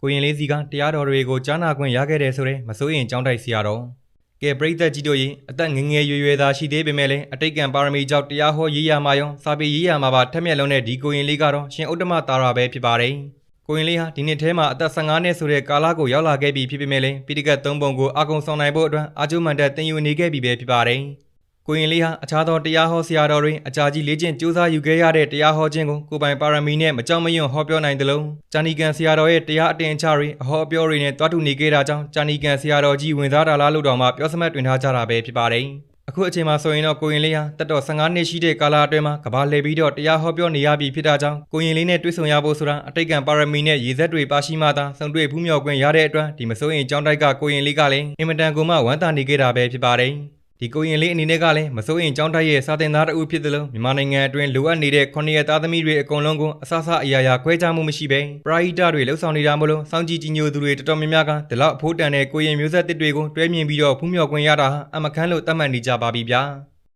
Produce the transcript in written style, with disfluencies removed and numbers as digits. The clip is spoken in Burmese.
ကိုရင်လေးစီကတရားတော်တွေကိုကြားနာခွင့်ရခဲ့တယ်ဆိုတဲ့မစိုးရင်ကြောင်းတိုက်ဆရာတော်ကဲပရိသတ်ကြီးတို့ရေအသက်ငငယ်ရွယ်သာရှိသေးပေမဲ့လည်းအတိတ်ကံပါရမီကြောင့်တရားဟောရေးရမှာရောစာပေရေးရမှာပါထက်မြက်လုံးတဲ့ဒီကိုရင်လေးကတော့ရှင်ဥတ္တမသာရပဲဖြစ်ပါတယ်ကိုရင်လေးဟာဒီနှစ်ထဲမှာအသက်15နှစ်ဆိုတဲ့ကာလကိုရောက်လာခဲ့ပြီဖြစ်ပေမဲ့လည်းပိဋကတ်3ပုံကိုအကုံဆောင်နိုင်ဖို့အတွက်အာကျုမန္တသင်ယူနေခဲ့ပြီပဲဖြစ်ပါတယ်ကိုရင်လေးဟာအခြားသောတရားဟောဆရာတော်တွေအကြာကြီးလေ့ကျင့်ကြိုးစားယူခဲ့ရတဲ့တရားဟောခြင်းကိုကိုပိုင်ပါရမီနဲ့မကြောက်မရွံ့ဟောပြောနိုင်တယ်လို့ဂျာနီကန်ဆရာတော်ရဲ့တရားအတင်ချတွေအဟောအပြောတွေနဲ့တွားတူနေခဲ့တာကြောင့်ဂျာနီကန်ဆရာတော်ကြီးဝင်စားတာလားလို့တောင်မှပြောစမှတ်တွင်ထားကြတာပဲဖြစ်ပါတယ်အခုအချိန်မှာဆိုရင်တော့ကိုရင်လေးဟာတက်တော်15နှစ်ရှိတဲ့ကာလအတွင်းမှာကဘာလှည့်ပြီးတော့တရားဟောပြောနေရပြီဖြစ်တာကြောင့်ကိုရင်လေးနဲ့တွေ့ဆုံရဖို့ဆိုတာအတိတ်ကံပါရမီနဲ့ရေစက်တွေပါရှိမှသာဆုံတွေ့ဖူးမြော်ခွင့်ရတဲ့အတွက်ဒီမစိုးရင်ကြောင်းတိုက်ကကိုရင်လေးကလည်းအင်မတန်ကိုမှဝမ်းသာနေခဲ့တာပဲဖြစ်ပါတယ်ဒီကိုရင်လေးအနေနဲ့ကလည်းမစိုးရင်ကြောင်းတိုက်ရဲ့စာတင်သားတအုပ်ဖြစ်သလိုမြန်မာနိုင်ငံအတွင်းလိုအပ်နေတဲ့9ရက်သားသမီးတွေအကုန်လုံးကိုအဆအဆအရာရာခွဲခြားမှုမရှိဘဲပရာဟိတတွေလှုပ်ဆောင်နေတာမလို့စောင့်ကြည့်ကြီးညိုသူတွေတော်တော်များများကဒီလောက်အဖို့တန်တဲ့ကိုရင်မျိုးဆက်တစ်တွေကိုတွဲမြင်ပြီးတော့ဖူးမြော်ခွင့်ရတာအမခန်းလို့သတ်မှတ်နေကြပါပြီဗျာ